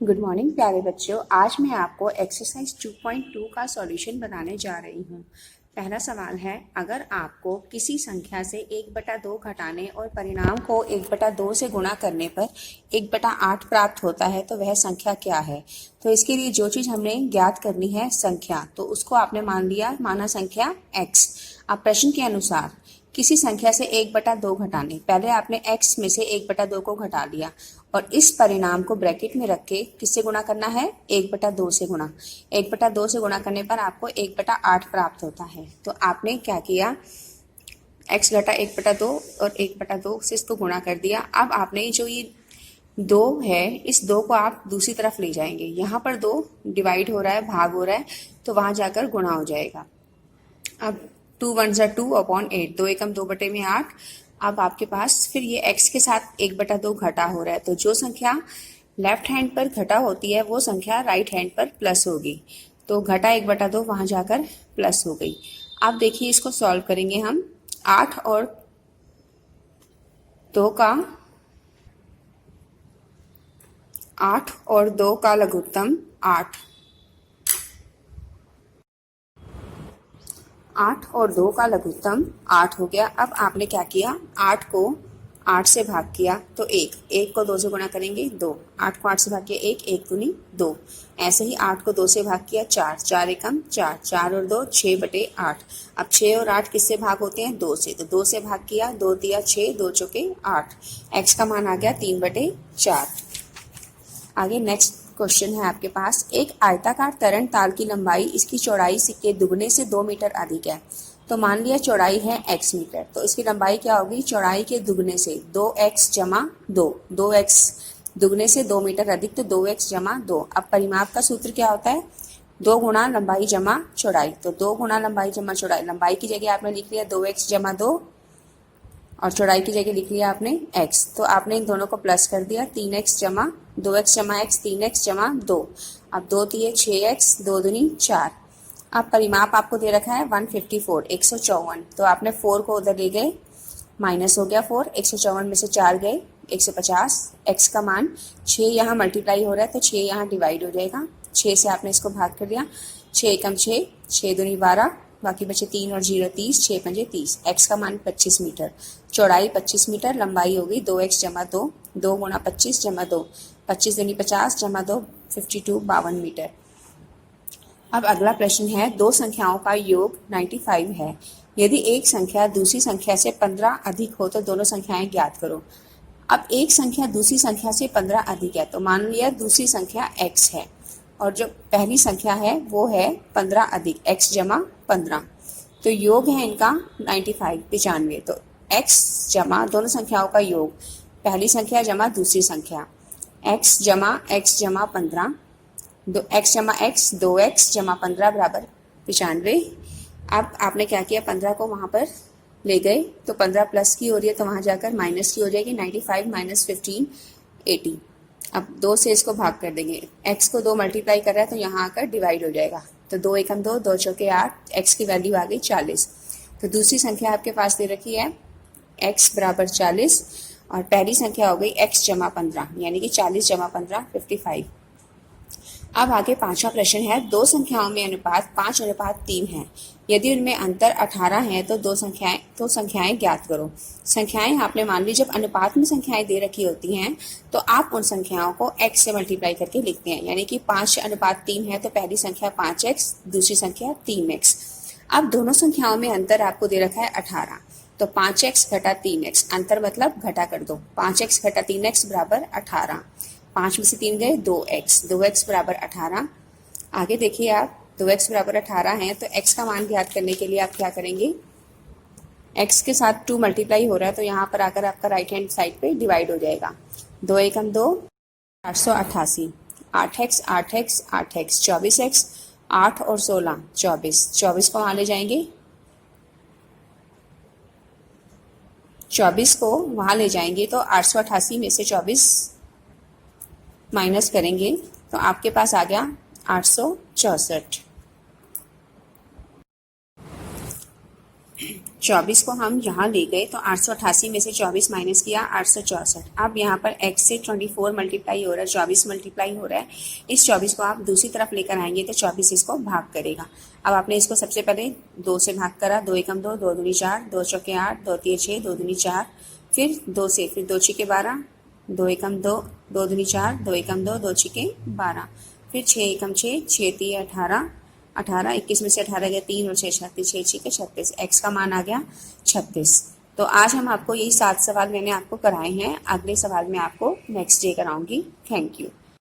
Good morning प्यारे बच्चों। आज मैं आपको एक्सरसाइज 2.2 का सॉल्यूशन बनाने जा रही हूँ। पहला सवाल है, अगर आपको किसी संख्या से 1/2 घटाने और परिणाम को 1/2 से गुणा करने पर 1/8 प्राप्त होता है तो वह संख्या क्या है। तो इसके लिए जो चीज़ हमने ज्ञात करनी है संख्या, तो उसको आपने माना संख्या x। अब प्रश्न के अनुसार किसी संख्या से 1/2 घटाने, पहले आपने x में से 1/2 को घटा लिया और इस परिणाम को ब्रैकेट में रख के किससे गुणा करना है, 1/2 से गुणा। 1/2 से गुणा करने पर आपको 1/8 प्राप्त होता है। तो आपने क्या किया, x घटा 1/2 और 1/2 से इसको गुणा कर दिया। अब आपने जो ये 2 है, इस 2 को आप दूसरी तरफ ले जाएंगे। यहाँ पर 2 डिवाइड हो रहा है, भाग हो रहा है, तो वहां जाकर गुणा हो जाएगा। अब 2 1 2/8, 2 एकम 2/8। अब आपके पास फिर ये x के साथ 1/2 घटा हो रहा है, तो जो संख्या लेफ्ट हैंड पर घटा होती है वो संख्या राइट हैंड पर प्लस होगी। तो घटा 1/2 वहां जाकर प्लस हो गई। अब देखिए इसको सॉल्व करेंगे हम। 8 और 2 का लघुत्तम 8। 8 और 2 का लघुत्तम 8 हो गया। अब आपने क्या किया, 8 को 8 से भाग किया तो 1 को 2 से गुणा करेंगे 2। 8 को 8 से भाग किया 1 दूनी 2। ऐसे ही 8 को 2 से भाग किया 4 एकम 4, 4 और 2 6/8। अब 6 और 8 किससे भाग होते हैं, 2 से, तो 2 से भाग किया, 2 दिया 6, 2 चौके 8। x का मान आ गया 3/4। आगे नेक्स्ट क्वेश्चन है आपके पास, एक आयताकार तरंग ताल की लंबाई इसकी चौड़ाई के दुगने से 2 मीटर अधिक है। तो मान लिया चौड़ाई है x मीटर, तो इसकी लंबाई क्या होगी, चौड़ाई के दुगने से 2x जमा 2, 2x दुगने से 2 मीटर अधिक, तो 2x जमा 2। अब परिमाप का सूत्र क्या होता है, 2 गुणा लंबाई जमा चौड़ाई। तो 2 गुणा लंबाई जमा चौड़ाई, लंबाई की जगह आपने लिख लिया 2x जमा 2 और चौड़ाई की जगह लिख लिया आपने x। तो आपने इन दोनों को प्लस कर दिया, 3x जमा 2x जमा x, 3x जमा 2। अब 2 दिए 6x, 2 दूनी 4। अब परिमाप आपको दे रखा है 154, 154। तो आपने 4 को उधर ले गए, माइनस हो गया 4, 154 में से 4 गए 150। x का मान 6 यहाँ मल्टीप्लाई हो रहा है तो 6 यहाँ डिवाइड हो जाएगा। 6 से आपने इसको भाग कर दिया, 6 एकम 6, 6 दूनी 12, बाकी बचे 3 और 0 30, 6 पंजे 30। x का मान 25 मीटर, चौड़ाई 25 मीटर, लंबाई होगी 2x जमा 2, 2 गुणा 25 जमा 2, 25 दूनी 50 जमा 2, 52 52 मीटर। अब अगला प्रश्न है, दो संख्याओं का योग 95 है। यदि एक संख्या दूसरी संख्या से 15 अधिक हो तो दोनों संख्याएं ज्ञात करो। अब एक संख्या दूसरी संख्या से 15 अधिक है, तो मान लिया दूसरी संख्या x है और जो पहली संख्या है वो है 15 अधिक, x जमा 15। तो योग है इनका 95, 95। तो x जमा दोनों संख्याओं का योग, पहली संख्या जमा दूसरी संख्या, x जमा 15, x जमा x, 2x जमा 15 बराबर 95। अब आपने क्या किया, 15 को वहां पर ले गए तो 15 प्लस की हो रही है तो वहां जाकर माइनस की हो जाएगी, 95 माइनस 15 80। अब 2 से इसको भाग कर देंगे, x को 2 मल्टीप्लाई कर रहा है तो यहाँ आकर डिवाइड हो जाएगा। तो 2 एकम 2, 2 चौके 8, x की वैल्यू आ गई 40। तो दूसरी संख्या आपके पास दे रखी है x बराबर 40 और पहली संख्या हो गई x जमा 15, यानी कि 40 जमा 15 55। अब आगे पांचवा प्रश्न है, दो संख्याओं में अनुपात 5:3 है। यदि उनमें अंतर 18 है तो संख्याएं ज्ञात करो। संख्याएं आपने मान ली, जब अनुपात में संख्याएं दे रखी होती हैं तो आप उन संख्याओं को x से मल्टीप्लाई करके लिखते हैं, यानी कि 5:3 है तो पहली संख्या 5x, दूसरी संख्या 3x। अब दोनों संख्याओं में अंतर आपको दे रखा है 18, तो 5x घटा 3x, अंतर मतलब घटा कर दो, 5x घटा 3x बराबर 18। 5 में से 3 गए 2x, 2x बराबर 18। आगे देखिए आप, 2x बराबर 18 है तो x का मान ज्ञात करने के लिए आप क्या करेंगे, x के साथ 2 मल्टीप्लाई हो रहा है तो यहाँ पर आकर आपका राइट हैंड साइड पे डिवाइड हो जाएगा। 2 एकम 2, 888, 8x 8x 8x 24x, 8 और 16 24, 24 को वहां ले जाएंगे, 24 को वहां ले जाएंगे तो 888 में से 24 माइनस करेंगे तो आपके पास आ गया 864। 24 को हम यहाँ ले गए तो 888 में से 24 माइनस किया 864। अब यहाँ पर x से 24 मल्टीप्लाई हो रहा है, 24 मल्टीप्लाई हो रहा है। इस 24 को आप दूसरी तरफ लेकर आएंगे तो 24 इसको भाग करेगा। अब आपने इसको सबसे पहले 2 से भाग करा, 2 एकम 2, 2 दूनी 4, 2 चौके 8, 2 तिये 6, 2 दूनी 4, फिर 2 से, फिर 2 छिके 12, 2 एकम 2, 2 दूनी 4, 2 एकम 2, 2 छिके 12, फिर 6 एकम 6, 6 तिये 18, 18, 21 में से 18 गया 3 और 6 36, 6 छिके 36, x का मान आ गया 36। तो आज हम आपको यही 7 सवाल मैंने आपको कराए हैं। अगले सवाल में आपको नेक्स्ट डे कराऊंगी। Thank you.